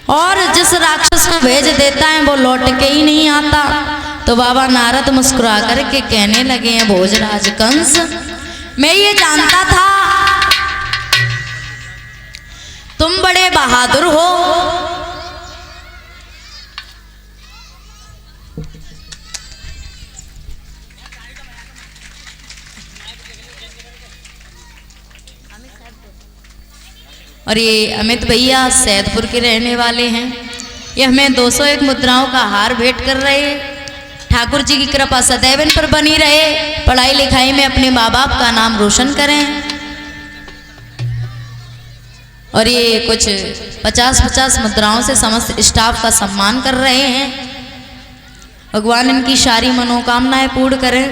और जिस राक्षस को भेज देता है वो लौट के ही नहीं आता। तो बाबा नारद मुस्कुरा करके कहने लगे हैं, भोजराज कंस, मैं ये जानता था तुम बड़े बहादुर हो, और ये अमित भैया सैदपुर के रहने वाले हैं। ये हमें 201 मुद्राओं का हार भेंट कर रहे हैं। ठाकुर जी की कृपा सदैव इन पर बनी रहे, पढ़ाई लिखाई में अपने माँ बाप का नाम रोशन करें। और ये कुछ 50-50 मुद्राओं से समस्त स्टाफ का सम्मान कर रहे हैं। भगवान इनकी सारी मनोकामनाएं पूर्ण करें।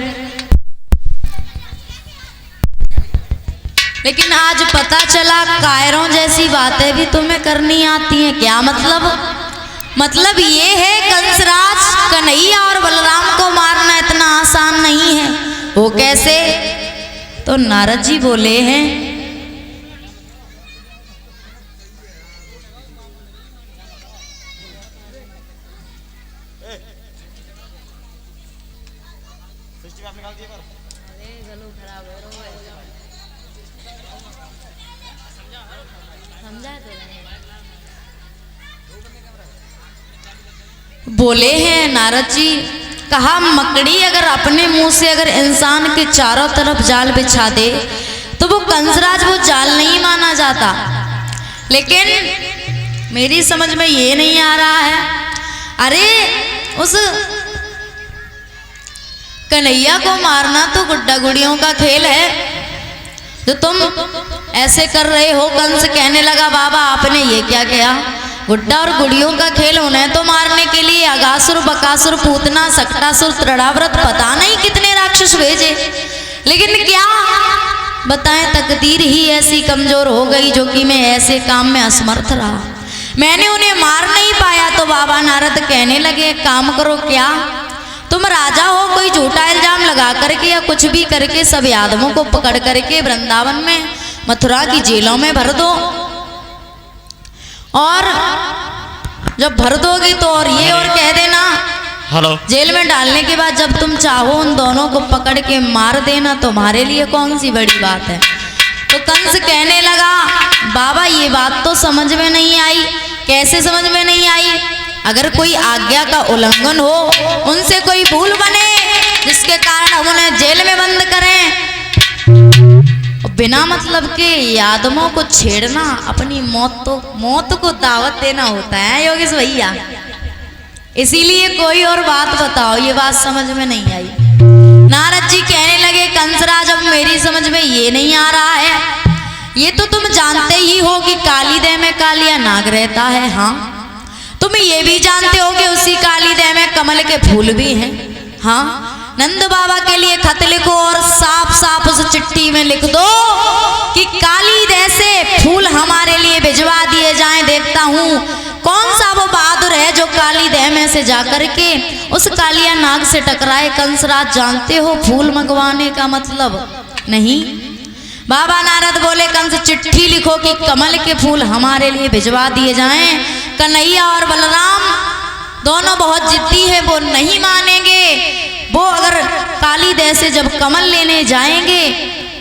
लेकिन आज पता चला कायरों जैसी बातें भी तुम्हें करनी आती हैं। क्या मतलब ये है कंसराज, कन्हैया और बलराम को मारना इतना आसान नहीं है। वो कैसे? तो नारद जी बोले हैं, बोले हैं नारद जी, कहा मकड़ी अगर अपने मुंह से अगर इंसान के चारों तरफ जाल बिछा दे तो वो कंसराज वो जाल नहीं माना जाता। लेकिन मेरी समझ में ये नहीं आ रहा है, अरे उस कन्हैया को मारना तो गुड्डा गुड़ियों का खेल है, तो तुम ऐसे कर रहे हो। कंस कहने लगा, बाबा आपने ये क्या किया? गुड्डा और गुड़ियों का खेल उन्हें तो मारने के लिए अगासुर, बकासुर, पूतना, सक्टासुर, त्रिड़ाव्रत पता नहीं कितने राक्षस भेजे, लेकिन क्या बताएं, तकदीर ही ऐसी कमजोर हो गई जो कि मैं ऐसे काम में असमर्थ रहा। मैंने उन्हें मार नहीं पाया। तो बाबा नारद कहने लगे, काम करो, क्या तुम राजा हो, कोई झूठा इल्जाम लगा करके या कुछ भी करके सब यादवों को पकड़ करके वृंदावन में, मथुरा की जेलों में भर दो, और जब भर दोगे तो और ये और कह देना, हेलो, जेल में डालने के बाद जब तुम चाहो उन दोनों को पकड़ के मार देना, तुम्हारे लिए कौन सी बड़ी बात है। तो कंस कहने लगा, बाबा ये बात तो समझ में नहीं आई। कैसे समझ में नहीं आई? अगर कोई आज्ञा का उल्लंघन हो, उनसे कोई भूल बने जिसके कारण हम उन्हें जेल में बंद करें, बिना मतलब के यादवों को छेड़ना अपनी मौत को दावत देना होता है योगेश भैया। इसीलिए कोई और बात बताओ, ये बात समझ में नहीं आई। नारद जी कहने लगे, कंसराज अब मेरी समझ में ये नहीं आ रहा है, ये तो तुम जानते ही हो कि काली देह में कालिया नाग रहता है। हाँ, तुम ये भी जानते हो कि उसी काली देह में कमल के फूल भी हैं। हाँ, नंद बाबा के लिए खत लिखो और साफ साफ उस चिट्ठी में लिख दो कि काली देह से फूल हमारे लिए भिजवा दिए जाएं। देखता हूँ कौन सा वो बहादुर है जो काली देह में से जाकर के उस कालिया नाग से टकराए। कंसराज जानते हो फूल मंगवाने का मतलब? नहीं। बाबा नारद बोले, कंस चिट्ठी लिखो कि कमल के फूल हमारे लिए भिजवा दिए जाएं। कन्हैया और बलराम दोनों बहुत जिद्दी है, वो नहीं मानेंगे। वो अगर काली देह से जब कमल लेने जाएंगे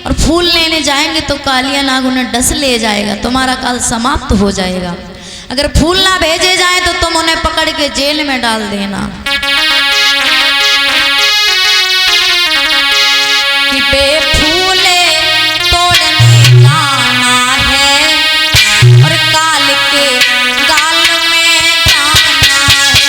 और फूल लेने जाएंगे तो कालिया नाग उन्हें डस ले जाएगा, तुम्हारा काल समाप्त हो जाएगा। अगर फूल ना भेजे जाए तो तुम उन्हें पकड़ के जेल में डाल देना। कि बेफूले तोड़ने जाना है और काल के गाल में जाना है।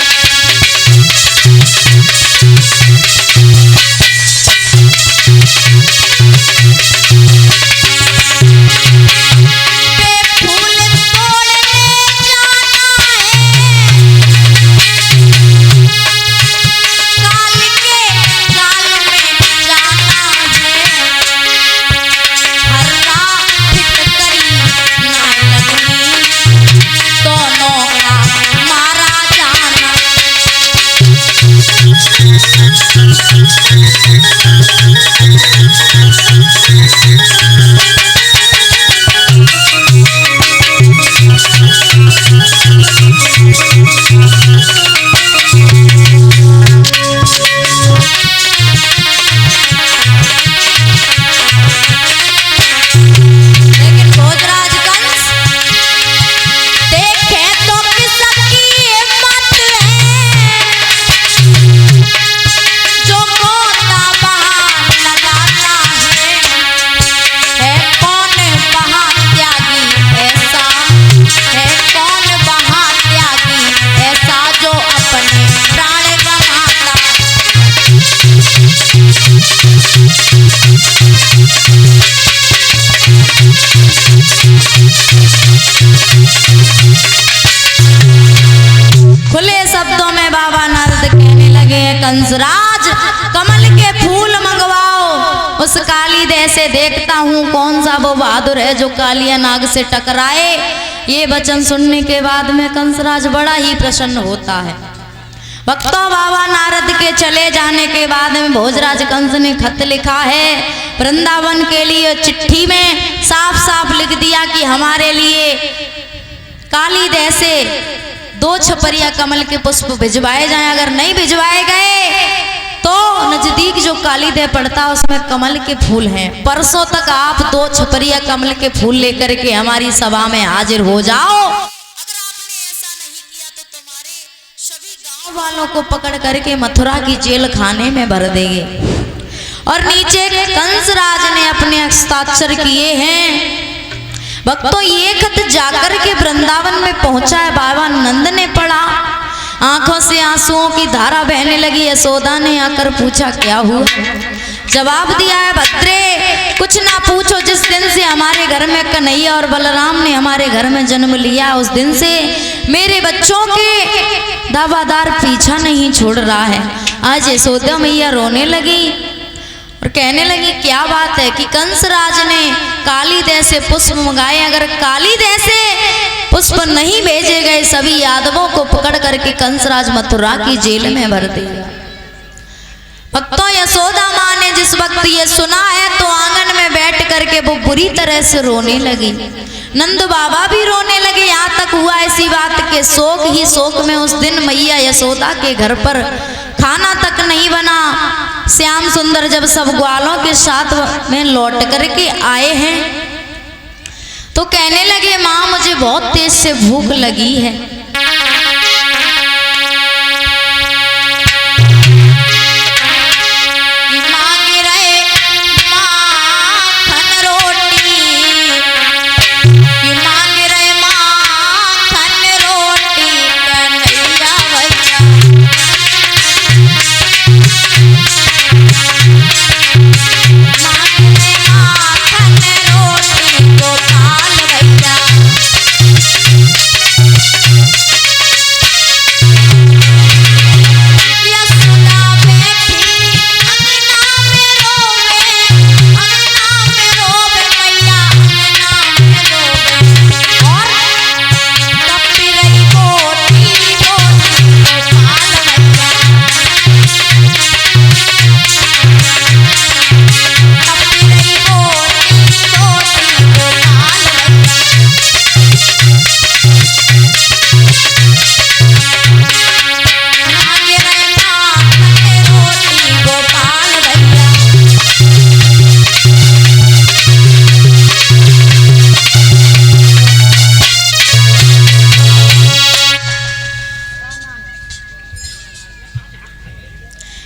लगे हैं कंसराज कमल के फूल मंगवाओ, उस कालीदेह से देखता हूँ कौन सा वो बहादुर है जो कालिया नाग से टकराए। ये वचन सुनने के बाद में कंसराज बड़ा ही प्रसन्न होता है। भक्तों, बाबा नारद के चले जाने के बाद में भोजराज कंस ने खत लिखा है वृंदावन के लिए। चिट्ठी में साफ साफ लिख दिया कि हमारे लिए कालीदेह से 2 छपरिया कमल के पुष्प भिजवाए जाएं। अगर नहीं भिजवाए गए तो नजदीक जो कालीदेह पड़ता है उसमें कमल के फूल हैं। परसों तक आप 2 छपरिया कमल के फूल लेकर के हमारी सभा में हाजिर हो जाओ। अगर आपने ऐसा नहीं किया तो तुम्हारे सभी गांव वालों को पकड़ करके मथुरा की जेल खाने में भर देंगे। और नीचे कंसराज ने अपने हस्ताक्षर किए हैं। भक्तों, ये खत जाकर के वृंदावन में पहुंचा है। बाबा नंद ने पढ़ा, आंखों से आंसुओं की धारा बहने लगी। यशोदा ने आकर पूछा क्या हुआ? जवाब दिया है भद्रे, कुछ ना पूछो। जिस दिन से हमारे घर में कन्हैया और बलराम ने हमारे घर में जन्म लिया, उस दिन से मेरे बच्चों के दावादार पीछा नहीं छोड़ रहा है। आज यशोदा मैया रोने लगी और कहने लगी क्या बात है कि कंसराज ने कालीदेह से पुष्प मंगाए। अगर कालीदेह से पुष्प नहीं भेजे गए, सभी यादवों को पकड़ करके कंसराज मथुरा की जेल में भर देगा। भक्तों, यशोदा माँ ने जिस वक्त ये सुना है तो आंगन में बैठ करके वो बुरी तरह से रोने लगी। नंद बाबा भी रोने लगे। यहाँ तक हुआ ऐसी बात के शोक ही शोक में उस दिन मैया यशोदा के घर पर खाना तक नहीं बना। श्याम सुंदर जब सब ग्वालों के साथ में लौट करके आए हैं तो कहने लगे माँ मुझे बहुत तेज से भूख लगी है।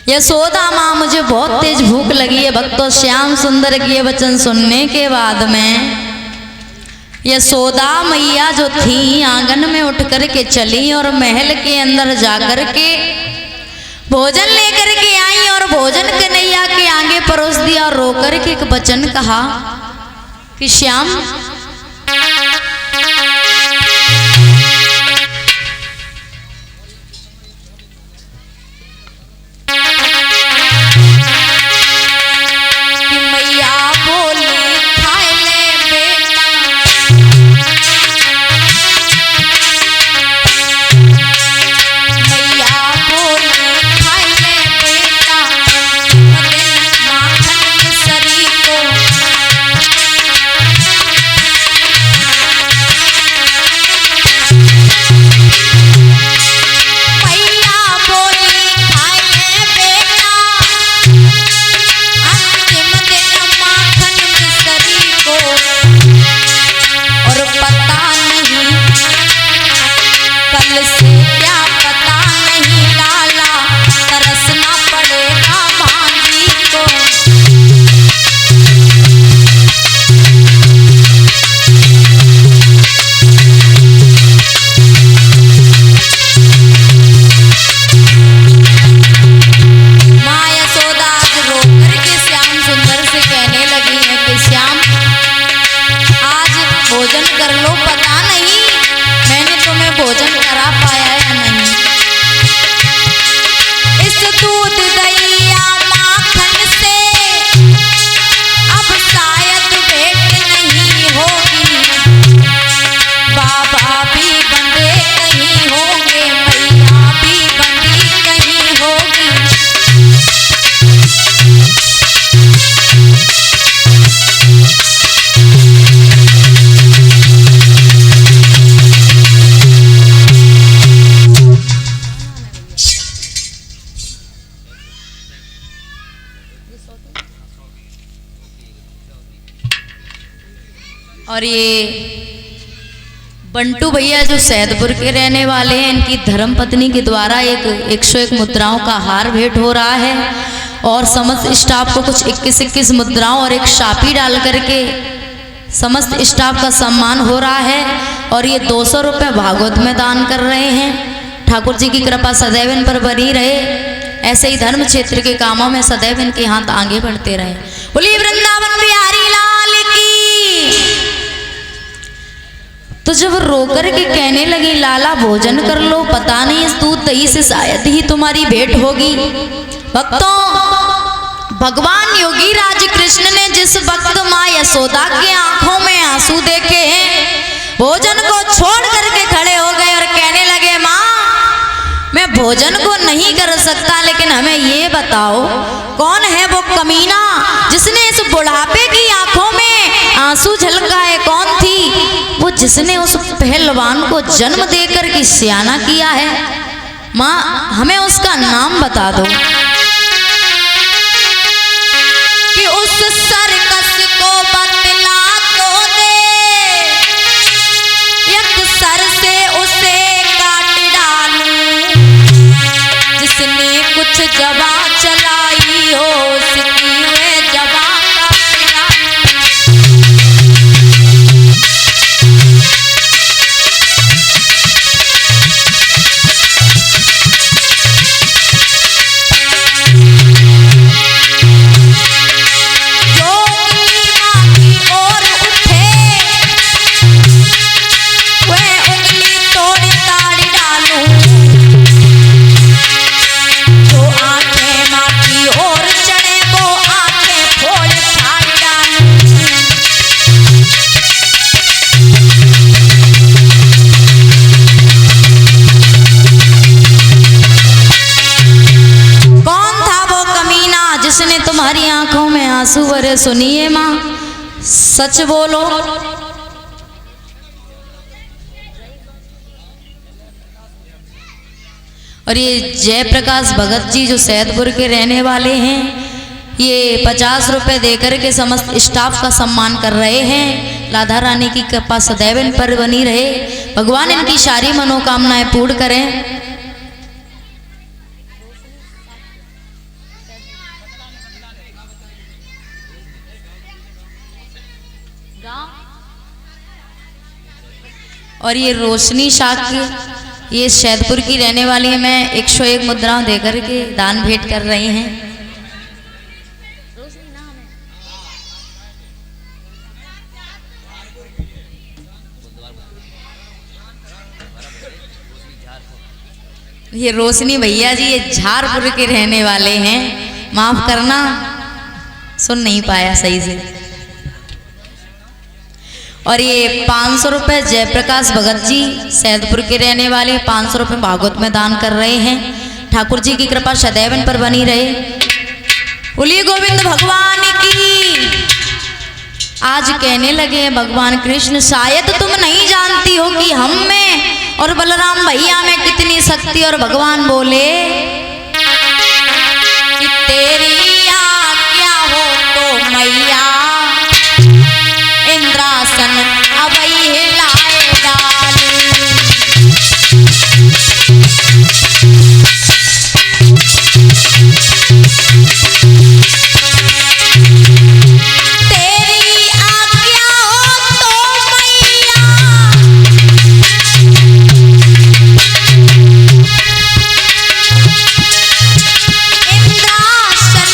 यशोदा माँ मुझे बहुत तेज भूख लगी है। भक्तों, श्याम सुंदर के ये वचन सुनने के बाद में यशोदा मैया जो थी आंगन में उठ कर के चली और महल के अंदर जाकर के भोजन लेकर के आई और भोजन कन्हैया के आगे परोस दिया और रोकर के एक वचन कहा कि श्याम भोजन कर लो, पता नहीं मैंने तुम्हें भोजन करा पाया है और ये बंटू भैया जो सैदपुर के रहने वाले हैं, इनकी धर्मपत्नी के द्वारा एक 101 मुद्राओं का हार भेंट हो रहा है और समस्त स्टाफ को कुछ 21 मुद्राओं और एक शापी डाल करके समस्त स्टाफ का सम्मान हो रहा है। और ये 200 रुपये भागवत में दान कर रहे हैं। ठाकुर जी की कृपा सदैव इन पर बनी रहे, ऐसे ही धर्म क्षेत्र के कामों में सदैव इनके हाथ आगे बढ़ते रहे। बोलिए वृंदावन बिहारी लाल की। तो जब रोकर के कहने लगी लाला भोजन कर लो, पता नहीं इस दूध दही से शायद ही तुम्हारी भेंट होगी। भक्तों, भगवान योगी राज कृष्ण ने जिस वक्त माँ यशोदा के आंखों में आंसू देखे हैं, भोजन को छोड़ करके खड़े हो गए और कहने लगे माँ मैं भोजन को नहीं कर सकता, लेकिन हमें ये बताओ कौन है वो कमीना जिसने इस बुढ़ापे की आंखों में आंसू झलकाए? कौन थी वो जिसने उस पहलवान को जन्म देकर के सियाना किया है? माँ हमें उसका नाम बता दो कि उस सर्कस को बतला तो दे, एक सर से उसे काट डालूं, जिसने कुछ जबा चलाई हो उसकी वे जबा तुम्हारी आंखों में आंसू भरे? सुनिए माँ, सच बोलो। और ये जयप्रकाश भगत जी जो सैदपुर के रहने वाले हैं, ये 50 रुपए देकर के समस्त स्टाफ का सम्मान कर रहे हैं। राधा रानी की कृपा सदैव इन पर बनी रहे, भगवान इनकी सारी मनोकामनाएं पूर्ण करें। और ये रोशनी शाक ये सैदपुर की रहने वाली है, मैं 101 मुद्राओं देकर के दान भेंट कर रही हैं। ये रोशनी भैया जी ये झारपुर के रहने वाले हैं, माफ करना सुन नहीं पाया सही से। और ये 500 रुपये जयप्रकाश भगत जी सैदपुर के रहने वाले 500 रुपये भागवत में दान कर रहे हैं। ठाकुर जी की कृपा सदैव इन पर बनी रहे। बोलिए गोविंद भगवान की। आज कहने लगे भगवान कृष्ण शायद तुम नहीं जानती हो कि हम में और बलराम भैया में कितनी शक्ति। और भगवान बोले कि तेरी आज्ञा हो तो मैया इंद्रासन अबई हिलाए डाल। तेरी आज्ञा हो तो मैया इंद्रासन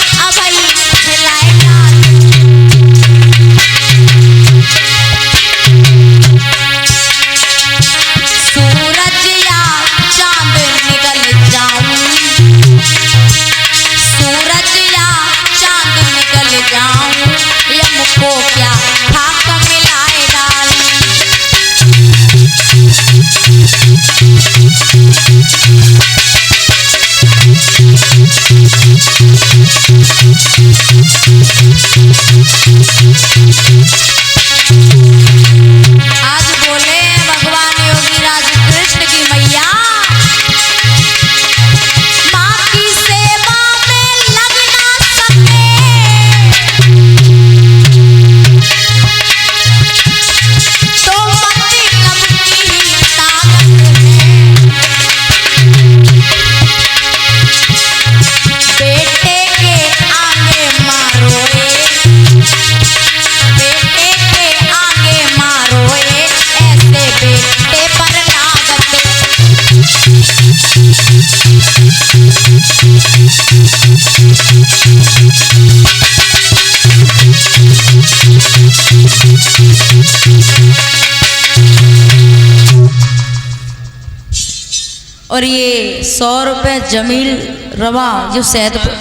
और ये 100 रुपये जमील रवा जो सैदपुर,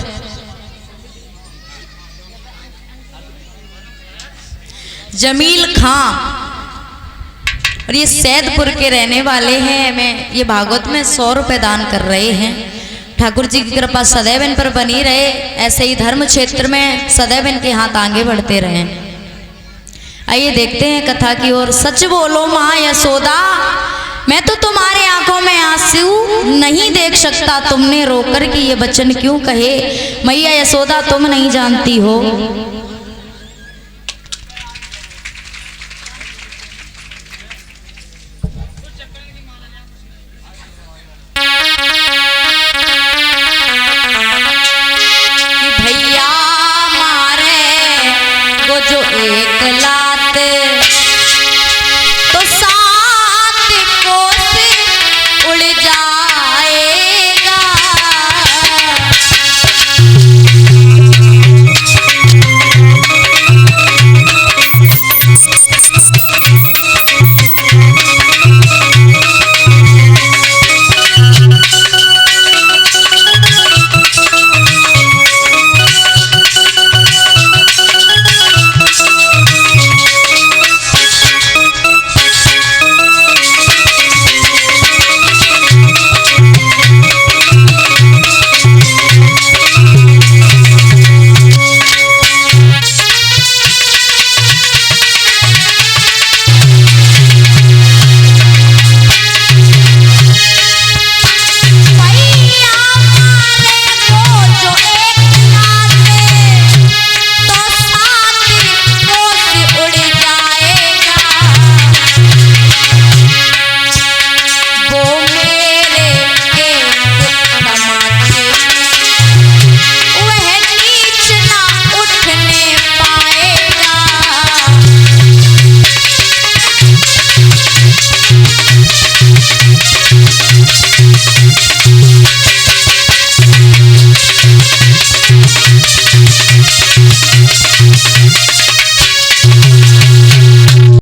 जमील खां, और ये सैदपुर के रहने वाले हैं। मैं ये भागवत में 100 रुपये दान कर रहे हैं। ठाकुर जी की कृपा सदैव इन पर बनी रहे, ऐसे ही धर्म क्षेत्र में सदैव इनके हाथ आगे बढ़ते रहें। आइए देखते हैं कथा की ओर। सच बोलो माँ यशोदा, मैं तो तुम्हारे आंखों में आंसू नहीं देख सकता, तुमने रोकर के ये वचन क्यों कहे। मैया यशोदा तुम नहीं जानती हो